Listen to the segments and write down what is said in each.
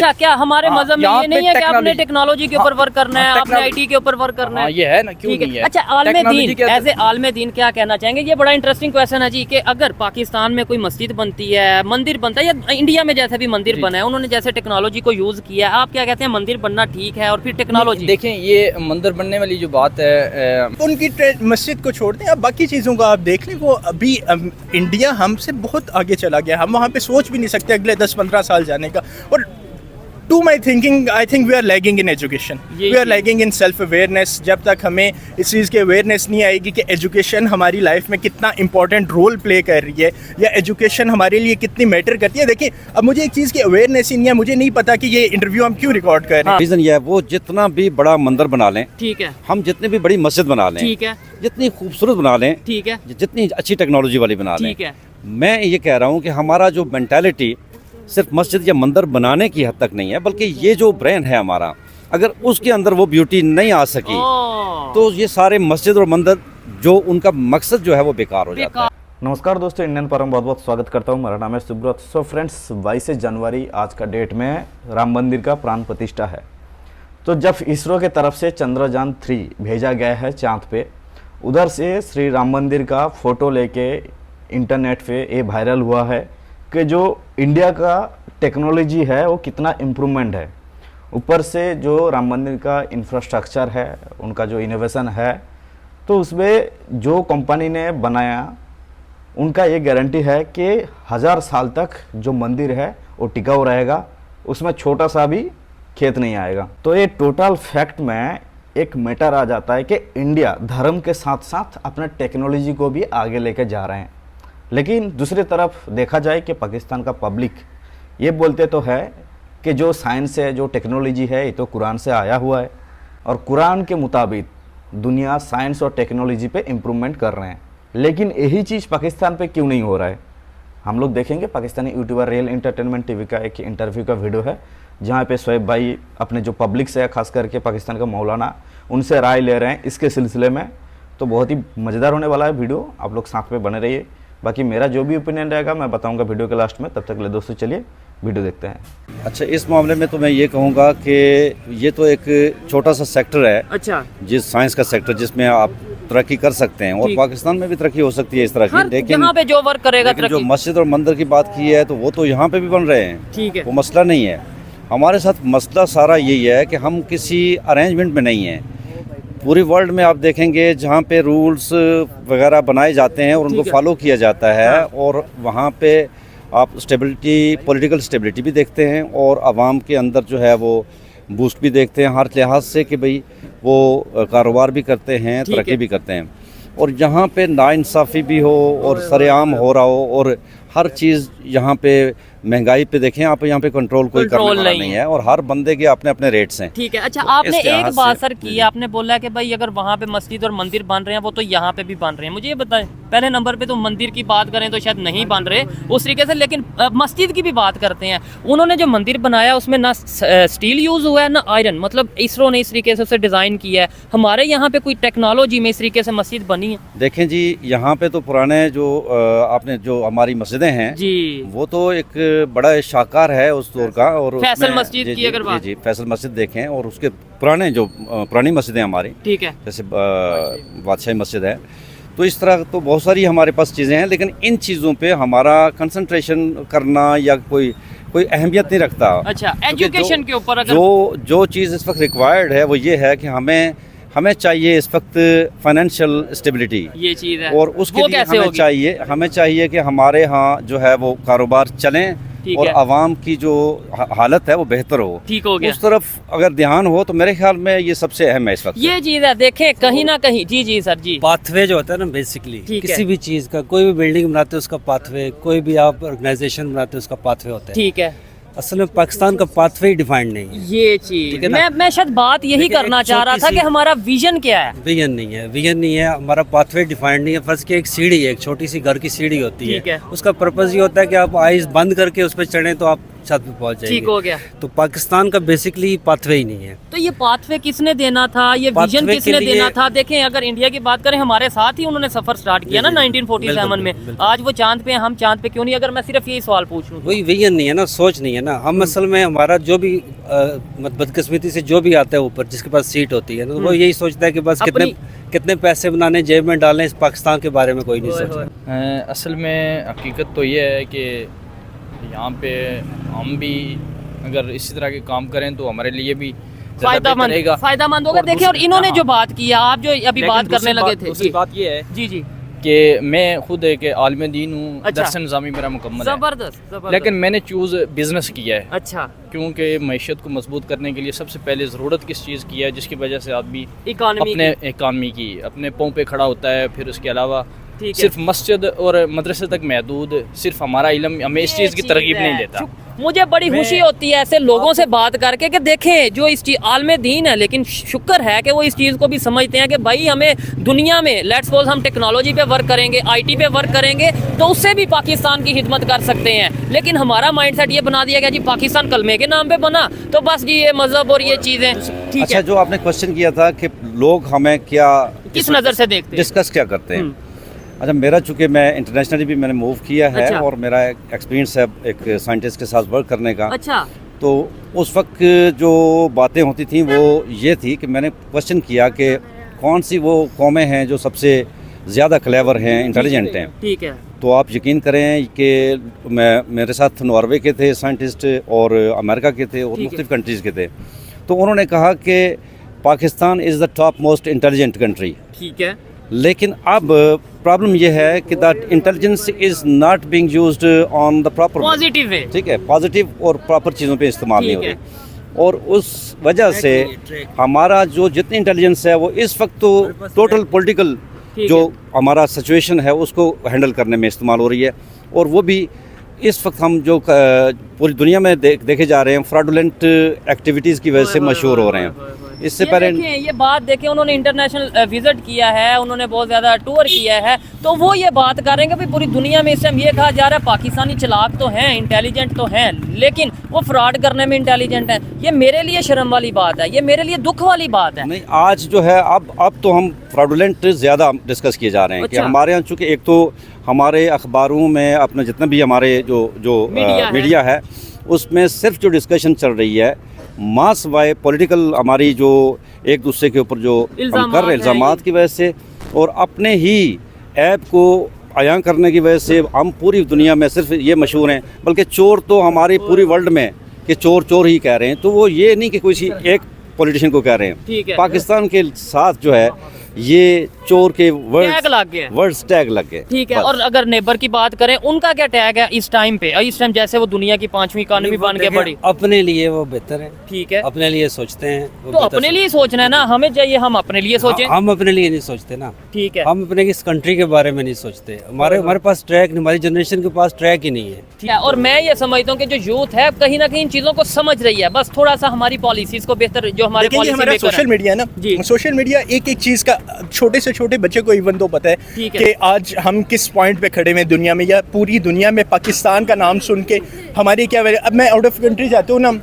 अच्छा, क्या हमारे मजहब में ये नहीं है कि आपने टेक्नोलॉजी के ऊपर वर्क करना है, आपने आईटी के ऊपर वर्क करना है? ये है ना, क्यों नहीं है? अच्छा, आलमे दीन एज ए आलमे दीन क्या कहना चाहेंगे? ये बड़ा इंटरेस्टिंग क्वेश्चन है जी कि अगर पाकिस्तान में कोई मस्जिद बनती है, मंदिर बनता है, या इंडिया में जैसे भी मंदिर बना है, उन्होंने जैसे टेक्नोलॉजी को यूज किया है, आप क्या कहते हैं मंदिर बनना ठीक है और फिर टेक्नोलॉजी? देखें, ये मंदिर बनने वाली जो बात है, उनकी मस्जिद को छोड़ दें, अब बाकी चीज़ों को आप देख लें। वो अभी इंडिया हमसे बहुत आगे चला गया, हम वहाँ पे सोच भी नहीं सकते अगले 10-15 साल जाने का। और to my thinking, I think we are lagging in education, we are lagging in self awareness. जब तक हमें इस चीज़ की अवेयरनेस नहीं आएगी कि एजुकेशन हमारी लाइफ में कितना इंपॉर्टेंट रोल प्ले कर रही है, या एजुकेशन हमारे लिए कितनी मैटर करती है। देखिए, अब मुझे एक चीज़ की अवेयरनेस ही नहीं है, मुझे नहीं पता कि ये इंटरव्यू हम क्यों रिकॉर्ड कर रहे हैं। रीज़न ये है, वो जितना भी बड़ा मंदिर बना लें, ठीक है, हम जितनी भी बड़ी मस्जिद बना लें, ठीक है, जितनी खूबसूरत बना लें, ठीक है, जितनी अच्छी टेक्नोलॉजी वाली बना लें, ठीक है, मैं ये कह रहा हूँ कि हमारा जो मेंटालिटी सिर्फ मस्जिद या मंदिर बनाने की हद तक नहीं है, बल्कि ये जो ब्रेन है हमारा, अगर उसके अंदर वो ब्यूटी नहीं आ सकी तो ये सारे मस्जिद और मंदिर जो उनका मकसद जो है वो बेकार हो जाता है। नमस्कार दोस्तों, इंडियन पर बहुत बहुत स्वागत करता हूं। मेरा नाम है सुब्रत। सो फ्रेंड्स, 22 जनवरी आज का डेट में राम मंदिर का प्राण प्रतिष्ठा है। तो जब इसरो के तरफ से चंद्रयान 3 भेजा गया है चांद पे, उधर से श्री राम मंदिर का फ़ोटो लेके इंटरनेट पे ये वायरल हुआ है कि जो इंडिया का टेक्नोलॉजी है वो कितना इम्प्रूवमेंट है। ऊपर से जो राम मंदिर का इंफ्रास्ट्रक्चर है, उनका जो इनोवेशन है, तो उसमें जो कंपनी ने बनाया उनका ये गारंटी है कि 1000 साल तक जो मंदिर है वो टिकाऊ रहेगा, उसमें छोटा सा भी खेत नहीं आएगा। तो ये टोटल फैक्ट में एक मैटर आ जाता है कि इंडिया धर्म के साथ साथ अपने टेक्नोलॉजी को भी आगे लेके जा रहे हैं। लेकिन दूसरी तरफ देखा जाए कि पाकिस्तान का पब्लिक ये बोलते तो है कि जो साइंस है, जो टेक्नोलॉजी है, ये तो कुरान से आया हुआ है और कुरान के मुताबिक दुनिया साइंस और टेक्नोलॉजी पे इम्प्रूवमेंट कर रहे हैं। लेकिन यही चीज़ पाकिस्तान पे क्यों नहीं हो रहा है, हम लोग देखेंगे। Pakistani YouTuber real entertainment TV का एक इंटरव्यू का वीडियो है, जहाँ पे शोएब भाई अपने जो पब्लिक से, खास करके पाकिस्तान का मौलाना, उनसे राय ले रहे हैं इसके सिलसिले में। तो बहुत ही मज़ेदार होने वाला है वीडियो, आप लोग साथ में बने रहिए। बाकी मेरा जो भी ओपिनियन रहेगा मैं बताऊंगा वीडियो के लास्ट में। तब तक ले दोस्तों, चलिए वीडियो देखते हैं। अच्छा, इस मामले में तो मैं ये कहूँगा कि ये तो एक छोटा सा सेक्टर है, अच्छा, जिस साइंस का सेक्टर जिसमें आप तरक्की कर सकते हैं, और पाकिस्तान में भी तरक्की हो सकती है इस तरह की। लेकिन यहाँ पे जो वर्क करेगा, जो मस्जिद और मंदिर की बात की है तो वो तो यहाँ पे भी बन रहे हैं, ठीक है, वो मसला नहीं है। हमारे साथ मसला सारा यही है कि हम किसी अरेंजमेंट में नहीं हैं। पूरी वर्ल्ड में आप देखेंगे जहाँ पे रूल्स वगैरह बनाए जाते हैं और उनको फॉलो किया जाता है, और वहाँ पे आप स्टेबिलिटी, पॉलिटिकल स्टेबिलिटी भी देखते हैं और आवाम के अंदर जो है वो बूस्ट भी देखते हैं हर लिहाज से कि भाई वो कारोबार भी करते हैं, तरक्की भी करते हैं। और जहाँ पे नाइंसाफ़ी भी हो और सरेआम हो रहा हो, और हर चीज़ यहाँ पे महंगाई पे देखें आप, यहाँ पे कंट्रोल कोई करने वाला नहीं है, और हर बंदे के अपने अपने रेट्स हैं। ठीक है। अच्छा, आपने एक बात सर की, आपने बोला कि भाई अगर वहाँ पे मस्जिद और मंदिर बन रहे हैं वो तो यहाँ पे भी बन रहे हैं। मुझे ये बताएं, पहले नंबर पे तो मंदिर की बात करें तो शायद नहीं बन रहे उस तरीके से, लेकिन मस्जिद की भी बात करते हैं। उन्होंने जो मंदिर बनाया उसमें ना स्टील यूज़ हुआ है ना आयरन, मतलब इसरो ने इस तरीके से उसे डिज़ाइन किया है। हमारे यहाँ पे कोई टेक्नोलॉजी में इस तरीके से मस्जिद बनी है? देखें जी, यहाँ पे तो पुराने जो आपने जो हमारी मस्जिदें हैं जी, वो तो एक बड़ा शाहकार है उस दौर का। और फैसल मस्जिद की अगर बात, जी फैसल मस्जिद देखें, और उसके पुराने जो पुरानी मस्जिदें हमारी, ठीक है, जैसे बादशाही मस्जिद है, तो इस तरह तो बहुत सारी हमारे पास चीज़ें हैं। लेकिन इन चीज़ों पे हमारा कंसंट्रेशन करना या कोई अहमियत नहीं रखता। अच्छा, एजुकेशन के ऊपर अगर जो चीज़ इस वक्त रिक्वायर्ड है वो ये है कि हमें चाहिए इस वक्त फाइनेंशियल स्टेबिलिटी, ये चीज़ है, और उसके लिए हमें चाहिए कि हमारे यहाँ जो है वो कारोबार चलें और आवाम की जो हालत है वो बेहतर हो, ठीक हो गया। उस तरफ अगर ध्यान हो तो मेरे ख्याल में ये सबसे अहम है इस वक्त, ये चीज़ है। देखें कहीं ना कहीं, जी जी सर जी, पाथवे जो होता है ना, बेसिकली किसी भी चीज़ का, कोई भी बिल्डिंग बनाते हैं उसका पाथवे, कोई भी आप ऑर्गेनाइजेशन बनाते हैं उसका पाथवे होता है, ठीक है। असल में पाकिस्तान का पाथवे ही डिफाइंड नहीं है, ये चीज मैं शायद बात यही करना चाह रहा था कि हमारा विजन क्या है। विजन नहीं है, हमारा पाथवे डिफाइंड नहीं है। फर्ज की एक सीढ़ी है, एक छोटी सी घर की सीढ़ी होती है, उसका पर्पज ये होता है कि आप आइज बंद करके उस पर चढ़ें तो आप छत पे पहुंच जाएगी। ठीक हो गया। तो पाकिस्तान का बेसिकली पाथवे ही नहीं है। तो ये पाथवे किसने देना था, ये विजन पाथवे किसने के लिए- देना था? देखें, अगर इंडिया की बात करें, हमारे साथ ही उन्होंने सफर स्टार्ट किया ना 1947 में। बिल्कुल। आज वो चांद पे हैं, हम चांद पे क्यों नहीं? अगर मैं सिर्फ यही सवाल पूछ लूं। वही विजन नहीं है ना, सोच नहीं है ना। हम असल में हमारा जो भी बदकिस्मती से जो भी आता है ऊपर, जिसके पास सीट होती है ना, तो वो यही सोचता है कि बस कितने पैसे बनाने, जेब में डालें, इस पाकिस्तान के बारे में कोई नहीं सोचता। असल में हकीकत तो ये है कि यहाँ पे हम भी अगर इसी तरह के काम करें तो हमारे लिए भी फायदामंद होगा। देखिए, और इन्होंने जो बात की है, आप जो अभी बात करने लगे थे, दूसरी बात ये है जी जी, कि मैं खुद एक आलिम दीन हूँ। अच्छा। दर्शन निज़ामी मेरा मुकम्मल है, जबरदस्त। लेकिन मैंने चूज़ बिज़नेस किया है। अच्छा, क्योंकि मैशत को मजबूत करने के लिए सबसे पहले ज़रूरत किस चीज़ की है, जिसकी वजह से आदमी इकोनॉमी अपने इकानमी की अपने पाँव पे खड़ा होता है। फिर उसके अलावा ठीक है। सिर्फ मस्जिद और मदरसे तक महदूद सिर्फ हमारा इल्म हमें इस चीज़ की तरगीब नहीं देता। मुझे बड़ी खुशी होती है ऐसे लोगों से बात करके कि देखें, जो इस चीज आलमे दीन है, लेकिन शुक्र है कि वो इस चीज़ को भी समझते हैं कि भाई हमें दुनिया में, लेट्स सपोज हम टेक्नोलॉजी पे वर्क करेंगे, आईटी पे वर्क करेंगे, तो उससे भी पाकिस्तान की खिदमत कर सकते हैं। लेकिन हमारा माइंडसेट ये बना दिया गया जी पाकिस्तान कलमे के नाम पे बना, तो बस जी ये मजहब और ये चीज़ें। ठीक अच्छा, है, जो आपने क्वेश्चन किया था कि लोग हमें क्या किस नज़र से देखते हैं? डिस्कस क्या करते हैं। अच्छा, मेरा चूँकि मैं इंटरनेशनली भी मैंने मूव किया है, अच्छा। और मेरा एक्सपीरियंस है एक साइंटिस्ट के साथ वर्क करने का। अच्छा, तो उस वक्त जो बातें होती थी वो ये थी कि मैंने क्वेश्चन किया कि कौन सी वो कौमें हैं जो सबसे ज़्यादा क्लेवर हैं, इंटेलिजेंट हैं। ठीक है, तो आप यकीन करें कि मेरे साथ नॉर्वे के थे साइंटिस्ट, और अमेरिका के थे, और ठीक है। मुख्तलिफ कंट्रीज़ के थे। तो उन्होंने कहा कि Pakistan is the top most intelligent country. ठीक है, लेकिन अब प्रॉब्लम यह है कि that intelligence is not being used on the proper, positive way. ठीक है, पॉजिटिव और प्रॉपर चीज़ों पे इस्तेमाल नहीं हो ठीक रही। और उस वजह से हमारा जो जितनी इंटेलिजेंस है वो इस वक्त तो टोटल पॉलिटिकल ठीक जो हमारा सिचुएशन है उसको हैंडल करने में इस्तेमाल हो रही है। और वो भी इस वक्त हम जो पूरी दुनिया में देखे जा रहे हैं फ्रॉडुलेंट एक्टिविटीज़ की वजह से मशहूर हो रहे हैं। इससे ये पहले देखिए, ये बात देखें, उन्होंने इंटरनेशनल विजिट किया है, उन्होंने बहुत ज़्यादा टूर किया है, तो वो ये बात करेंगे भाई पूरी दुनिया में इस टाइम ये कहा जा रहा है पाकिस्तानी चालाक तो हैं, इंटेलिजेंट तो हैं, लेकिन वो फ्रॉड करने में इंटेलिजेंट है। ये मेरे लिए शर्म वाली बात है, ये मेरे लिए दुख वाली बात है। नहीं, आज जो है अब तो हम फ्रॉडुलेंट ज़्यादा डिस्कस किए जा रहे हैं। कि अच्छा। हमारे यहाँ चूँकि एक तो हमारे अखबारों में अपना जितना भी हमारे जो मीडिया है उसमें सिर्फ जो डिस्कशन चल रही है मास वाई पॉलिटिकल, हमारी जो एक दूसरे के ऊपर जो हम कर रहे हैं इल्ज़ामात की वजह से, और अपने ही ऐप को आयां करने की वजह से हम पूरी दुनिया में सिर्फ ये मशहूर हैं। बल्कि चोर तो हमारी पूरी वर्ल्ड में कि चोर चोर ही कह रहे हैं। तो वो ये नहीं कि कोई एक पॉलिटिशियन को कह रहे ठीक है। हैं। पाकिस्तान के साथ जो है ये चोर के टैग लग गए। वर्ड्स टैग लग गए। ठीक है, बस। और अगर नेबर की बात करें, उनका क्या टैग है इस टाइम पे? इस टाइम जैसे वो दुनिया की 5वीं इकॉनमी बन के बड़ी। अपने लिए वो बेहतर है, ठीक है, अपने लिए सोचते हैं। वो तो बेहतर अपने लिए सोचना है ना, हमें चाहिए हम अपने लिए सोचें। हम अपने लिए नहीं सोचते ना। ठीक है, हम अपने इस कंट्री के बारे में नहीं सोचते। हमारे पास ट्रैक नहीं, हमारी जनरेशन के पास ट्रैक ही नहीं है। ठीक है, और मैं ये समझता हूँ कि जो यूथ है कहीं ना कहीं इन चीज़ों को समझ रही है, बस थोड़ा सा हमारी पॉलिसीज को बेहतर, जो हमारे लेकिन ये हमारा सोशल मीडिया ना, सोशल मीडिया एक चीज़ का छोटे से छोटे बच्चे को इवन तो पता है कि आज हम किस पॉइंट पे खड़े हुए दुनिया में, या पूरी दुनिया में पाकिस्तान का नाम सुन के हमारी क्या वजह। अब मैं आउट ऑफ कंट्री जाता हूँ ना,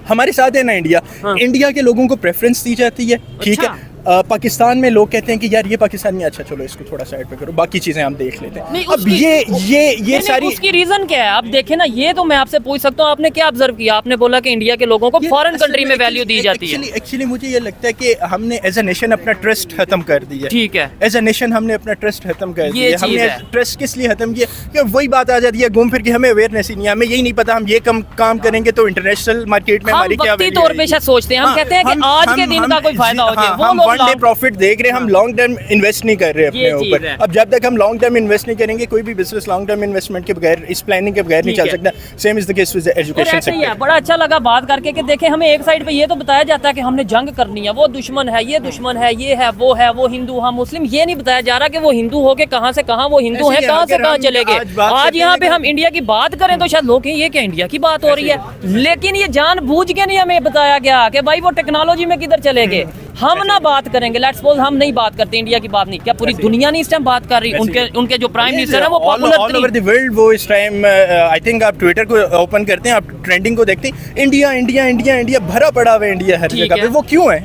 हमारे साथ है ना इंडिया। हाँ। इंडिया के लोगों को प्रेफरेंस दी जाती है, ठीक अच्छा। है। पाकिस्तान में लोग कहते हैं कि यार ये पाकिस्तानी, अच्छा चलो इसको थोड़ा साइड पे करो, बाकी चीजें हम देख लेते हैं। अब ये सारी उसकी रीजन क्या है? आप देखें ना, ये तो मैं आपसे पूछ सकता हूँ, आपने क्या ऑब्जर्व किया? आपने बोला कि इंडिया के लोगों को फॉरेन कंट्री में वैल्यू दी जाती है। एक्चुअली मुझे ये लगता है कि हमने एज अ नेशन अपना ट्रस्ट खत्म कर दिया। ठीक है, एज अ नेशन हमने अपना ट्रस्ट खत्म कर दिया। हमने है। ट्रस्ट किस लिए खत्म किया? कि वही बात आ जाती है घूम फिर के, हमें अवेयरनेस ही नहीं है, हमें यही नहीं पता हम ये काम करेंगे तो इंटरनेशनल मार्केट में हमारी क्या वैल्यू तौर पे शायद सोचते हैं, हम कहते हैं कि आज के दिन का कोई फायदा हो जाए, वो हम लोग वन डे प्रॉफिट देख रहे हैं, हम लॉन्ग टर्म इन्वेस्ट नहीं कर रहे अपने ऊपर। अब जब तक हम लॉन्ग टर्म इन्वेस्ट नहीं करेंगे, कोई भी बिजनेस लॉन्ग टर्म इन्वेस्टमेंट के बगैर, इस प्लानिंग के बगैर नहीं चल सकता। Same is the case with education sector. बड़ा अच्छा लगा बात करके कि देखें, हमें एक साइड पे ये तो बताया जाता है कि हमने जंग करनी है, वो दुश्मन है, ये दुश्मन है, ये है, वो हिंदू, हम मुस्लिम। ये नहीं बताया जा रहा कि वो हिंदू हो के कहाँ से कहाँ वो हिंदू है, कहाँ से कहाँ चले गए। आज यहाँ पे हम इंडिया की बात करें तो शायद लोग कहें ये क्या इंडिया की बात हो रही है, लेकिन ये जानबूझ के नहीं हमें बताया गया कि भाई वो टेक्नोलॉजी में किधर चले गए। हम ना बात करेंगे, लेट्स सपोज हम नहीं बात करते, इंडिया की बात नहीं, क्या पूरी दुनिया नहीं इस टाइम बात कर रही? उनके जो प्राइम मिनिस्टर है वो popular all over the world वो इस टाइम आई थिंक आप ट्विटर को ओपन करते हैं, आप ट्रेंडिंग को देखते हैं, इंडिया इंडिया इंडिया इंडिया भरा पड़ा हुआ है, इंडिया हर जगह पे। वो क्यों है?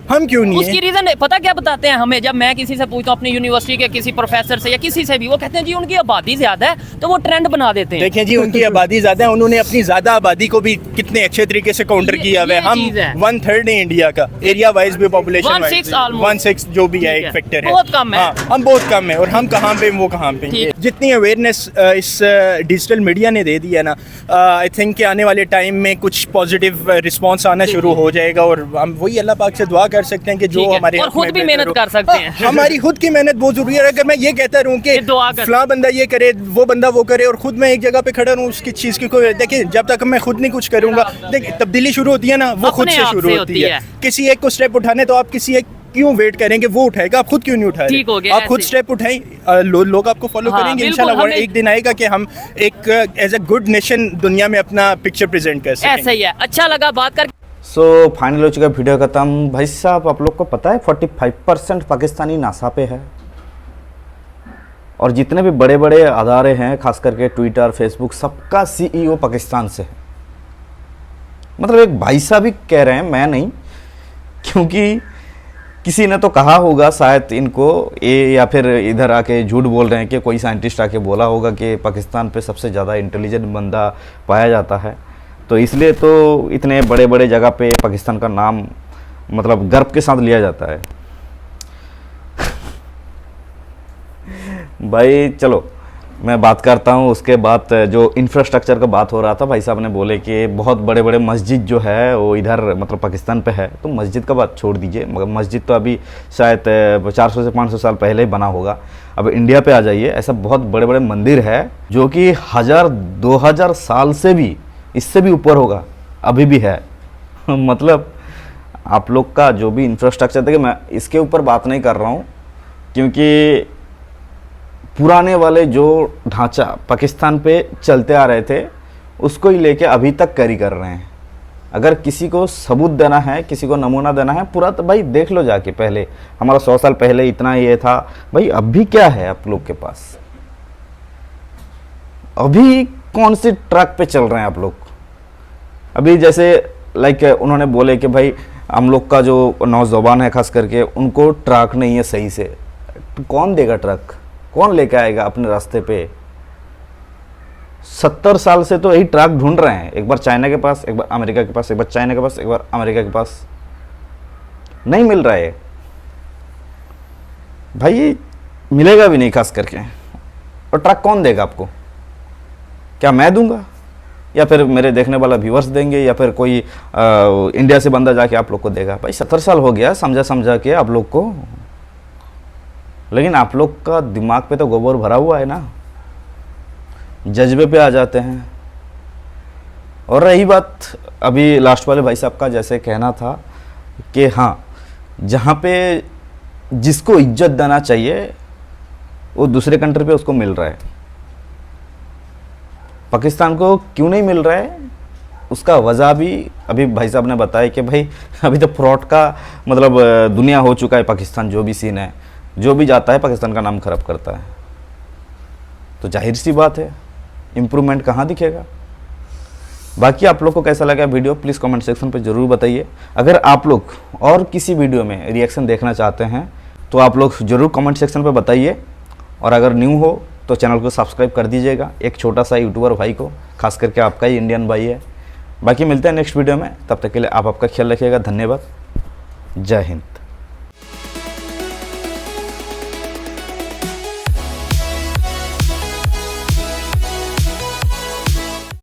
हम क्यों नहीं उसकी रीजन पता क्या बताते हैं हमें? जब मैं किसी से पूछता हूँ अपनी यूनिवर्सिटी के किसी प्रोफेसर से या किसी से भी, वो कहते हैं जी उनकी आबादी ज्यादा है तो वो ट्रेंड बना देते हैं। देखें जी, उनकी आबादी ज्यादा है, उन्होंने अपनी ज्यादा आबादी को भी कितने अच्छे तरीके से काउंटर किया हुआ है। हम 1/3 है इंडिया का, एरिया वाइज भी, पॉपुलेशन 1/6 जो भी है, एक फैक्टर है, बहुत कम है। हम बहुत कम है, और हम कहाँ पे वो कहाँ पे। जितनी अवेयरनेस इस डिजिटल मीडिया ने दे दी है ना, आई थिंक कि आने वाले टाइम में कुछ पॉजिटिव रिस्पॉन्स आना शुरू हो जाएगा, और हम वही अल्लाह पाक से दुआ कर सकते हैं कि जो हमारे और खुद भी मेहनत कर सकते हैं। हमारी खुद की मेहनत बहुत जरूरी है। अगर मैं ये कहता रहूं कि फलां बंदा ये करे, वो बंदा वो करे, और खुद मैं एक जगह पे खड़ा रहूं उसकी चीज की कोई, देखिए जब तक मैं खुद नहीं कुछ करूंगा, देखिए तब्दीली शुरू होती है ना, वो खुद से शुरू होती है। किसी एक को स्टेप उठाने तो आप किसी एक क्यों वेट करेंगे? वो उठाएगा, आप खुद क्यों नहीं उठा रहे? आप खुद स्टेप उठाएं, लोग आपको फॉलो करेंगे इंशाल्लाह। एक दिन आएगा कि हम एक एज अ गुड नेशन दुनिया में अपना पिक्चर प्रेजेंट कर सकेंगे। ऐसा ही है। अच्छा लगा बात कर। सो फाइनल हो चुका वीडियो खत्म। भाई साहब, आप लोग को पता है 45% पाकिस्तानी नासा पे है, और जितने भी बड़े बड़े अदारे हैं, खास करके ट्विटर, फेसबुक, सबका CEO पाकिस्तान से है। मतलब एक भाई साहब ही कह रहे हैं, मैं नहीं, क्योंकि किसी ने तो कहा होगा शायद इनको, ये या फिर इधर आके झूठ बोल रहे हैं कि कोई साइंटिस्ट आके बोला होगा कि पाकिस्तान पे सबसे ज़्यादा इंटेलिजेंट बंदा पाया जाता है, तो इसलिए तो इतने बड़े बड़े जगह पे पाकिस्तान का नाम मतलब गर्व के साथ लिया जाता है। भाई चलो मैं बात करता हूँ। उसके बाद जो इंफ्रास्ट्रक्चर का बात हो रहा था, भाई साहब ने बोले कि बहुत बड़े बड़े मस्जिद जो है वो इधर मतलब पाकिस्तान पे है, तो मस्जिद का बात छोड़ दीजिए, मगर मस्जिद तो अभी शायद 400 से 500 साल पहले ही बना होगा। अब इंडिया पे आ जाइए, ऐसा बहुत बड़े बड़े मंदिर है जो कि 1000-2000 साल से भी, इससे भी ऊपर होगा, अभी भी है। मतलब आप लोग का जो भी इंफ्रास्ट्रक्चर, देखिए मैं इसके ऊपर बात नहीं कर रहा हूँ, क्योंकि पुराने वाले जो ढांचा पाकिस्तान पे चलते आ रहे थे उसको ही लेके अभी तक कैरी कर रहे हैं। अगर किसी को सबूत देना है, किसी को नमूना देना है पूरा, तो भाई देख लो जाके, पहले हमारा 100 साल पहले इतना ये था, भाई अभी क्या है आप लोग के पास? अभी कौन सी ट्रक पे चल रहे हैं आप लोग? अभी जैसे लाइक उन्होंने बोले कि भाई हम लोग का जो नौजवान है खास करके, उनको ट्रक नहीं है सही से, तो कौन देगा ट्रक? कौन लेके आएगा अपने रास्ते पे? 70 साल से तो यही ट्रक ढूंढ रहे हैं, एक बार चाइना के पास, एक बार अमेरिका के पास, एक बार चाइना के पास, एक बार अमेरिका के पास, नहीं मिल रहा है भाई, मिलेगा भी नहीं खास करके। और ट्रक कौन देगा आपको? क्या मैं दूंगा, या फिर मेरे देखने वाला व्यूअर्स देंगे, या फिर कोई इंडिया से बंदा जाके आप लोग को देगा? भाई 70 साल हो गया समझा के आप लोग को, लेकिन आप लोग का दिमाग पे तो गोबर भरा हुआ है ना, जज्बे पे आ जाते हैं। और रही बात अभी लास्ट वाले भाई साहब का, जैसे कहना था कि हाँ, जहाँ पे जिसको इज्जत देना चाहिए वो दूसरे कंट्री पे उसको मिल रहा है, पाकिस्तान को क्यों नहीं मिल रहा है? उसका वजह भी अभी भाई साहब ने बताया कि भाई अभी तो फ्रॉड का मतलब दुनिया हो चुका है पाकिस्तान, जो भी सीन है, जो भी जाता है पाकिस्तान का नाम खराब करता है। तो जाहिर सी बात है इम्प्रूवमेंट कहाँ दिखेगा। बाकी आप लोग को कैसा लगा वीडियो, प्लीज़ कमेंट सेक्शन पे ज़रूर बताइए। अगर आप लोग और किसी वीडियो में रिएक्शन देखना चाहते हैं तो आप लोग ज़रूर कमेंट सेक्शन पे बताइए, और अगर न्यू हो तो चैनल को सब्सक्राइब कर दीजिएगा, एक छोटा सा यूट्यूबर भाई को, खास करके आपका ही इंडियन भाई है। बाकी मिलते हैं नेक्स्ट वीडियो में, तब तक के लिए आप आपका ख्याल रखिएगा। धन्यवाद, जय हिंद।